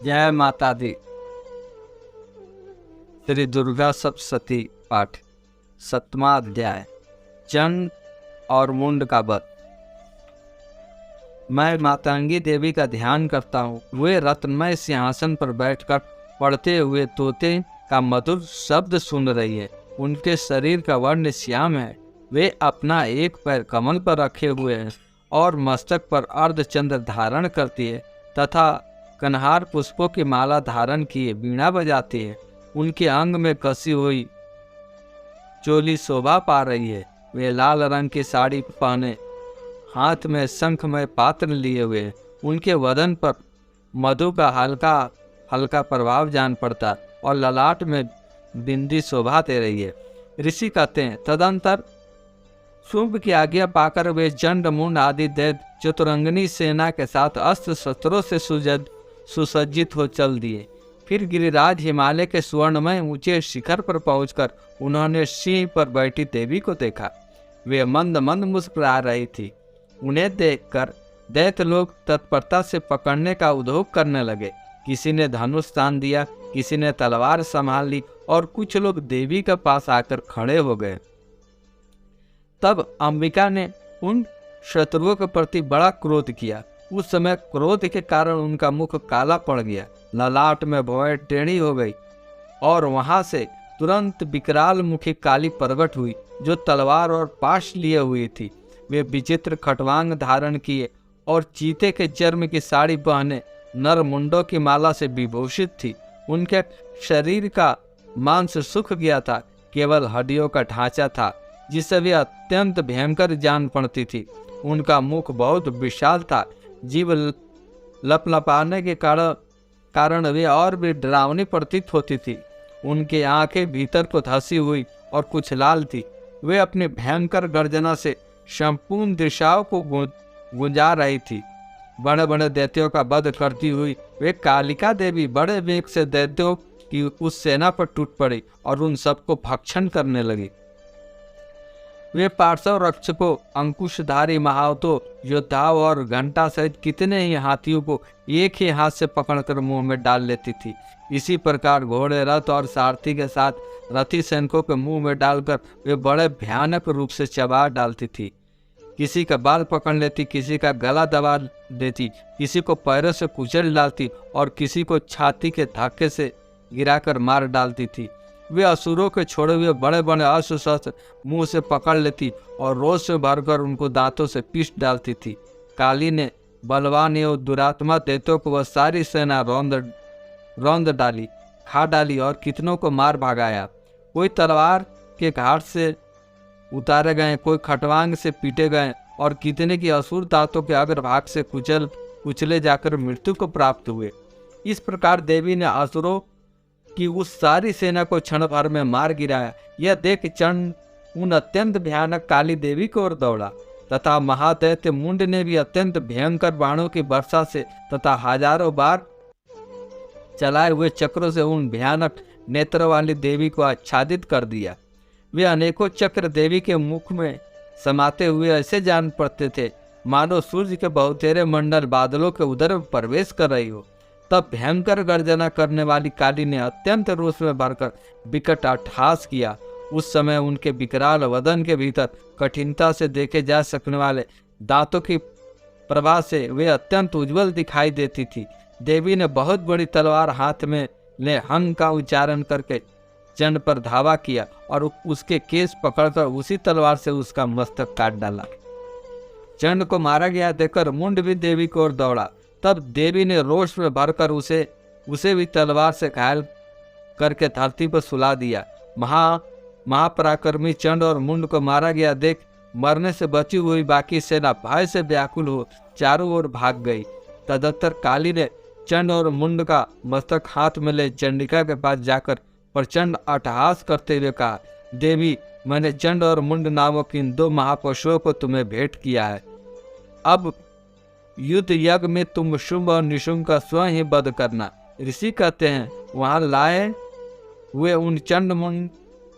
जय माता दी। श्री दुर्गा सप्तशती पाठ, 7वां अध्याय, चंड और मुंड का वध। मैं मातंगी देवी का ध्यान करता हूँ। वे रत्नमय सिंहासन पर बैठकर पढ़ते हुए तोते का मधुर शब्द सुन रही है। उनके शरीर का वर्ण श्याम है। वे अपना एक पैर कमल पर रखे हुए हैं और मस्तक पर अर्धचंद्र धारण करती है तथा कन्हार पुष्पों की माला धारण किए वीणा बजाती है। उनके अंग में कसी हुई चोली शोभा पा रही है। वे लाल रंग की साड़ी पहने हाथ में शंखमय पात्र लिए हुए हैं। उनके वदन पर मधु का हल्का हल्का प्रभाव जान पड़ता और ललाट में बिंदी शोभा दे रही है। ऋषि कहते हैं, तदंतर शुंभ की आज्ञा पाकर वे चंड मुंड आदि दैत्य चतुरंगनी सेना के साथ अस्त्र शस्त्रों से सुसज्जित हो चल दिए। फिर गिरिराज हिमालय के स्वर्णमय ऊंचे शिखर पर पहुंचकर उन्होंने सिंह पर बैठी देवी को देखा। वे मंद मंद मुस्कुरा रही थी। उन्हें देखकर दैत्य लोग तत्परता से पकड़ने का उद्योग करने लगे। किसी ने धनुष तान दिया, किसी ने तलवार संभाल ली और कुछ लोग देवी के पास आकर खड़े हो गए। तब अंबिका ने उन शत्रुओं के प्रति बड़ा क्रोध किया। उस समय क्रोध के कारण उनका मुख काला पड़ गया, ललाट में भौएं टेढ़ी हो गई और वहां से तुरंत विकराल मुखी काली प्रकट हुई जो तलवार और पाश लिए हुई थी। वे विचित्र खटवांग धारण किए और चीते के चर्म की साड़ी पहने नर मुंडों की माला से विभूषित थी। उनके शरीर का मांस सूख गया था, केवल हड्डियों का ढांचा था जिससे वे अत्यंत भयंकर जान पड़ती थी। उनका मुख बहुत विशाल था। जीव लपलपाने के कारण वे और भी डरावनी प्रतीत होती थी। उनकी आंखें भीतर को धसी हुई और कुछ लाल थी। वे अपनी भयंकर गर्जना से संपूर्ण दिशाओं को गुंजा रही थी। बड़े बड़े दैत्यों का वध करती हुई वे कालिका देवी बड़े वेग से दैत्यों की उस सेना पर टूट पड़ी और उन सबको भक्षण करने लगी। वे पार्श्व रक्षकों, अंकुशधारी महावतों, योद्धाओं और घंटा सहित कितने ही हाथियों को एक ही हाथ से पकड़कर मुंह में डाल लेती थी। इसी प्रकार घोड़े, रथ और सारथी के साथ रथी सैनिकों के मुंह में डालकर वे बड़े भयानक रूप से चबा डालती थी। किसी का बाल पकड़ लेती, किसी का गला दबा देती, किसी को पैरों से कुचल डालती और किसी को छाती के धक्के से गिराकर मार डालती थी। वे असुरों के छोड़े हुए बड़े बड़े अस्त्र शस्त्र मुंह से पकड़ लेती और रोज से भरकर उनको दांतों से पीस डालती थी। काली ने बलवान एवं दुरात्मा दैत्यों को वह सारी सेना रौंद डाली, खा डाली और कितनों को मार भागाया। कोई तलवार के घाट से उतारे गए, कोई खटवांग से पीटे गए और कितने की असुर दांतों के अग्रभाग से कुचले जाकर मृत्यु को प्राप्त हुए। इस प्रकार देवी ने असुरों कि उस सारी सेना को क्षण भर में मार गिराया। यह देख चंड उन अत्यंत भयानक काली देवी की ओर दौड़ा तथा महादैत्य मुंड ने भी अत्यंत भयंकर बाणों की वर्षा से तथा हजारों बार चलाए हुए चक्रों से उन भयानक नेत्रों वाली देवी को आच्छादित कर दिया। वे अनेकों चक्र देवी के मुख में समाते हुए ऐसे जान पड़ते थे मानो सूर्य के बहुतेरे मंडल बादलों के उदर में प्रवेश कर रही हो। तब भयंकर गर्जना करने वाली काली ने अत्यंत रोष में भरकर विकट अट्टहास किया। उस समय उनके विकराल वदन के भीतर कठिनता से देखे जा सकने वाले दांतों की प्रभा से वे अत्यंत उज्जवल दिखाई देती थी। देवी ने बहुत बड़ी तलवार हाथ में ले हंग का उच्चारण करके चंड पर धावा किया और उसके केस पकड़कर उसी तलवार से उसका मस्तक काट डाला। चंड को मारा गया देखकर मुंड भी देवी की ओर दौड़ा। तब देवी ने रोष में भरकर उसे भी तलवार से घायल करके धरती पर सुला दिया। महापराक्रमी चंड और मुंड को मारा गया देख मरने से बची हुई बाकी सेना भय से व्याकुल हो चारों ओर भाग गई। तदंतर काली ने चंड और मुंड का मस्तक हाथ में ले चंडिका के पास जाकर प्रचंड अट्टहास करते हुए कहा, देवी, मैंने चंड और मुंड नामक इन 2 महापशुओं को तुम्हें भेंट किया है। अब युद्ध यज्ञ में तुम शुंभ और निशुंभ का स्वयं ही वध करना। ऋषि कहते हैं, वहां लाए हुए उन चंड मुंड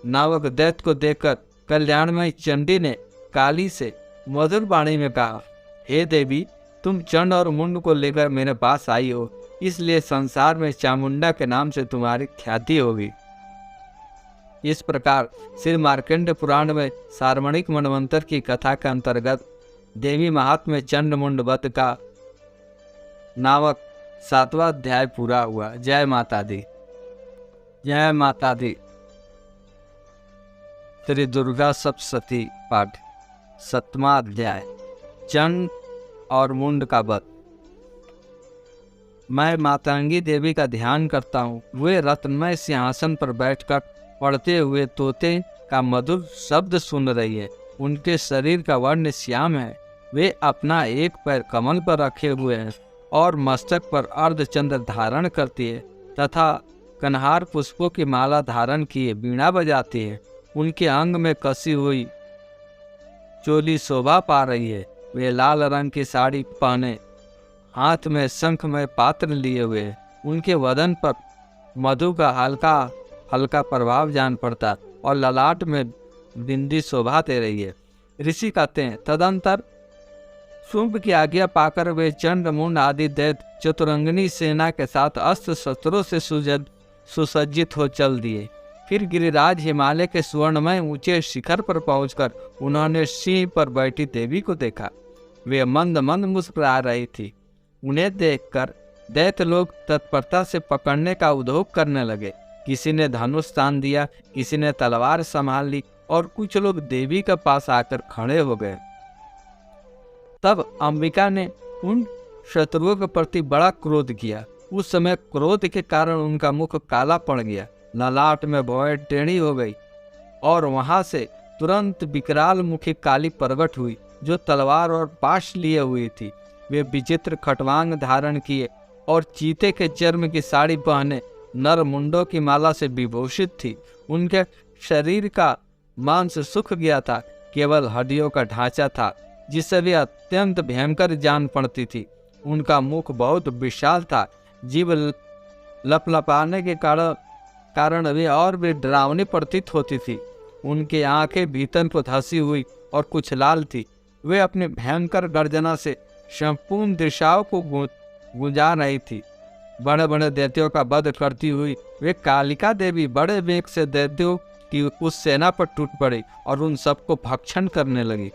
नामक दैत्य को देखकर कल्याणमयी चंडी ने काली से मधुर वाणी में कहा, हे देवी, तुम चंड और मुंड को लेकर मेरे पास आई हो। इसलिए संसार में चामुंडा के नाम से तुम्हारी ख्याति होगी। इस प्रकार श्री मार्कंड पुराण में सार्वणिक मनवंतर की कथा के अंतर्गत देवी महात्म्य चंड मुंड वध का नामक 7वां अध्याय पूरा हुआ। जय माता दी। जय माता दी। श्री दुर्गा सप्तशती पाठ 7वां अध्याय चंड और मुंड का वध। मैं मातंगी देवी का ध्यान करता हूँ। वे रत्नमय सिंहासन पर बैठकर पढ़ते हुए तोते का मधुर शब्द सुन रही है। उनके शरीर का वर्ण श्याम है। वे अपना एक पैर कमल पर रखे हुए हैं और मस्तक पर अर्धचंद्र धारण करती है तथा कन्हार पुष्पों की माला धारण किए वीणा बजाती है। उनके अंग में कसी हुई चोली शोभा पा रही है। वे लाल रंग की साड़ी पहने हाथ में शंखमय पात्र लिए हुए हैं। उनके वदन पर मधु का हल्का हल्का प्रभाव जान पड़ता और ललाट में बिंदी शोभा दे रही है। ऋषि कहते हैं, तदंतर शुंभ की आज्ञा पाकर वे चंड मुंड आदि दैत्य चतुरंगनी सेना के साथ अस्त्र शस्त्रों से सुसज्जित हो चल दिए। फिर गिरिराज हिमालय के स्वर्णमय ऊंचे शिखर पर पहुंचकर उन्होंने सिंह पर बैठी देवी को देखा। वे मंद मंद मुस्कुरा रही थी। उन्हें देखकर दैत्य लोग तत्परता से पकड़ने का उद्योग करने लगे। किसी ने धनुष तान दिया, किसी ने तलवार संभाल ली और कुछ लोग देवी के पास आकर खड़े हो गए। तब अंबिका ने उन शत्रुओं के प्रति बड़ा क्रोध किया। उस समय क्रोध के कारण उनका मुख काला पड़ गया, ललाट में भौहें टेढ़ी हो गई और वहां से तुरंत विकराल मुखी काली प्रकट हुई जो तलवार और पाश लिए हुई थी। वे विचित्र खटवांग धारण किए और चीते के चर्म की साड़ी पहने नर मुंडों की माला से विभूषित थी। उनके शरीर का मांस सूख गया था, केवल हड्डियों का ढांचा था जिससे वे अत्यंत भयंकर जान पड़ती थी। उनका मुख बहुत विशाल था। जीभ लपलपाने के कारण वे और भी डरावनी प्रतीत होती थी। उनकी आंखें भीतर को धंसी हुई और कुछ लाल थी। वे अपनी भयंकर गर्जना से संपूर्ण दिशाओं को गुंजा रही थी। बड़े बड़े दैत्यों का वध करती हुई वे कालिका देवी बड़े वेग से दैत्यों की उस सेना पर टूट पड़ी और उन सबको भक्षण करने लगी।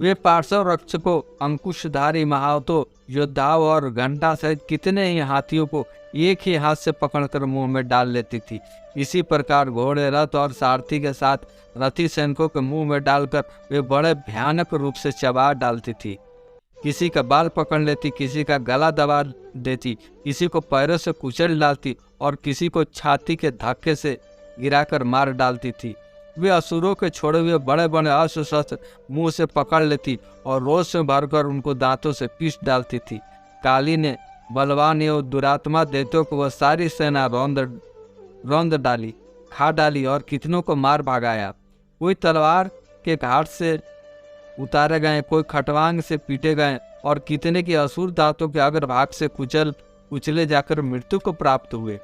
वे पार्श्व रक्षकों, अंकुशधारी महावतों, योद्धाओं और घंटा सहित कितने ही हाथियों को एक ही हाथ से पकड़कर मुंह में डाल लेती थी। इसी प्रकार घोड़े, रथ और सारथी के साथ रथी सैनिकों के मुंह में डालकर वे बड़े भयानक रूप से चबा डालती थी। किसी का बाल पकड़ लेती, किसी का गला दबा देती, किसी को पैरों से कुचल डालती और किसी को छाती के धक्के से गिराकर मार डालती थी। वे असुरों के छोड़े हुए बड़े बड़े अस्त्र शस्त्र मुंह से पकड़ लेती और रोष में भरकर उनको दांतों से पीस डालती थी। काली ने बलवान एवं दुरात्मा दैत्यों को वह सारी सेना रौंद डाली, खा डाली और कितनों को मार भागाया। कोई तलवार के घाट से उतारे गए, कोई खटवांग से पीटे गए और कितने की असुर दांतों के अग्रभाग से कुचले जाकर मृत्यु को प्राप्त हुए।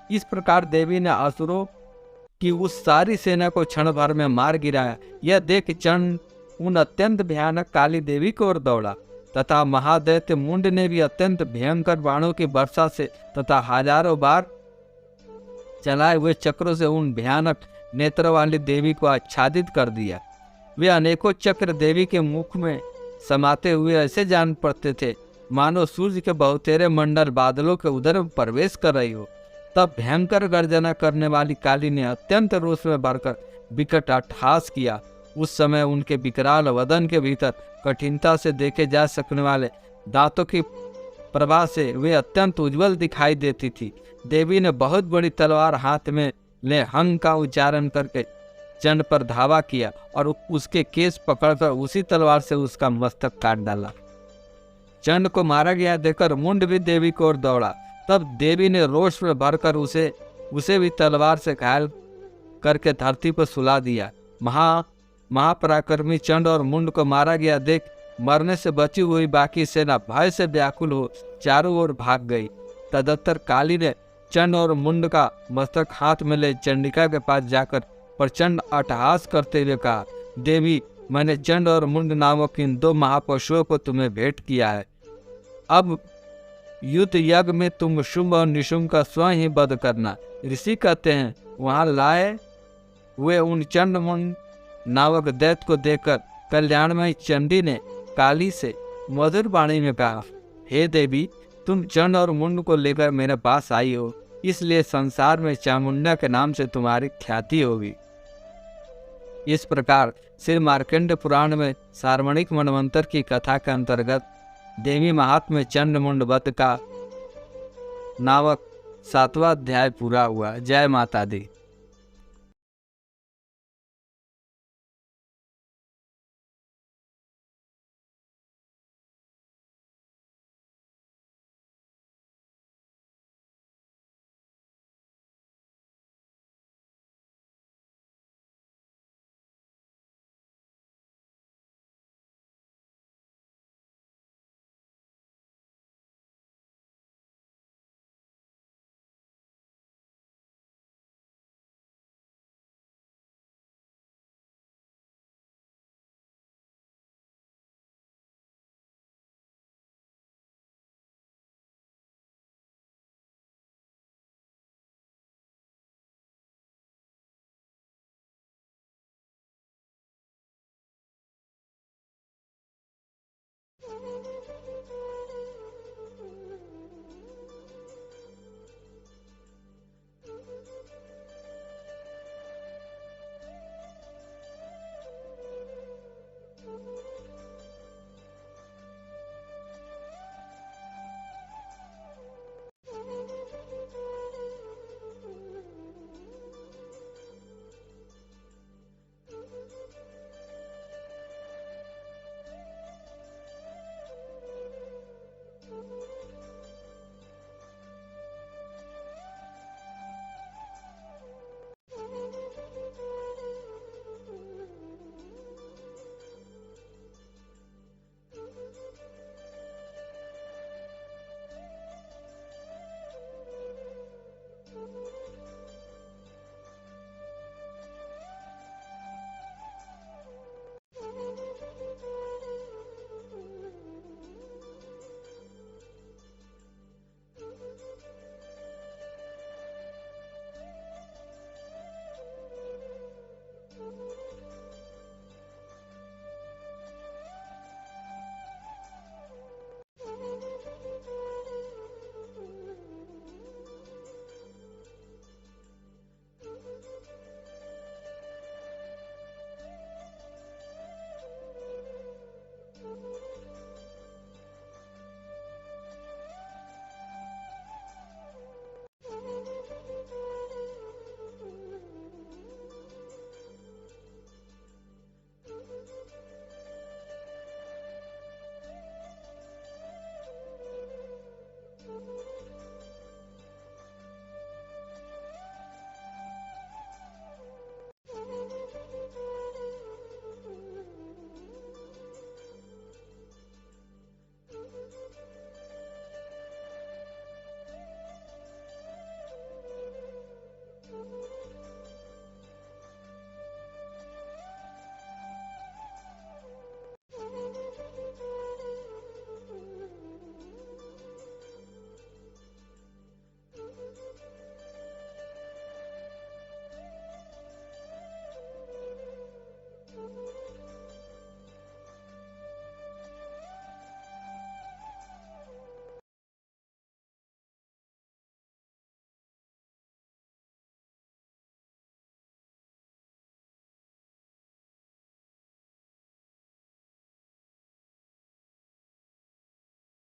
इस प्रकार देवी ने असुरों की उस सारी सेना को क्षण भर में मार गिराया। यह देख चंड उन अत्यंत भयानक काली देवी की ओर दौड़ा तथा महादैत्य मुंड ने भी अत्यंत भयंकर बाणों की वर्षा से तथा हजारों बार चलाए हुए चक्रों से उन भयानक नेत्रों वाली देवी को आच्छादित कर दिया। वे अनेकों चक्र देवी के मुख में समाते हुए ऐसे जान पड़ते थे मानो सूर्य के बहुतेरे मंडल बादलों के उदर में प्रवेश कर रही हो। तब भयंकर गर्जना करने वाली काली ने अत्यंत रोष में भरकर विकट अट्टहास किया। उस समय उनके विकराल वदन के भीतर कठिनता से देखे जा सकने वाले दांतों की प्रभा से वे अत्यंत उज्जवल दिखाई देती थी। देवी ने बहुत बड़ी तलवार हाथ में ले हंग का उच्चारण करके चंड पर धावा किया और उसके केस पकड़कर उसी तलवार से उसका मस्तक काट डाला। चंड को मारा गया देखकर मुंड भी देवी की ओर दौड़ा। तब देवी ने रोष में भरकर उसे भी तलवार से घायल करके धरती पर सुला दिया। महापराक्रमी चंड और मुंड को मारा गया देख मरने से बची हुई बाकी सेना भय से व्याकुल हो चारों ओर भाग गई। तदंतर काली ने चंड और मुंड का मस्तक हाथ में ले चंडिका के पास जाकर प्रचंड अट्टहास करते हुए कहा, देवी, मैंने चंड और मुंड नामक इन दो महापशुओं को तुम्हें भेंट किया है। अब युद्ध यज्ञ में तुम शुंभ और निशुंभ का स्वयं ही वध करना। ऋषि कहते हैं, वहां लाए हुए उन चंडमुंड नामक दैत्य को देखकर कल्याणमयी चंडी ने काली से मधुर वाणी में कहा, हे देवी, तुम चंड और मुंड को लेकर मेरे पास आई हो, इसलिए संसार में चामुंडा के नाम से तुम्हारी ख्याति होगी। इस प्रकार श्री मार्कंड पुराण में सार्वणिक मनवंतर की कथा के अंतर्गत देवी महात्म्य चंड मुंड वध का नामक 7वां अध्याय पूरा हुआ। जय माता दी।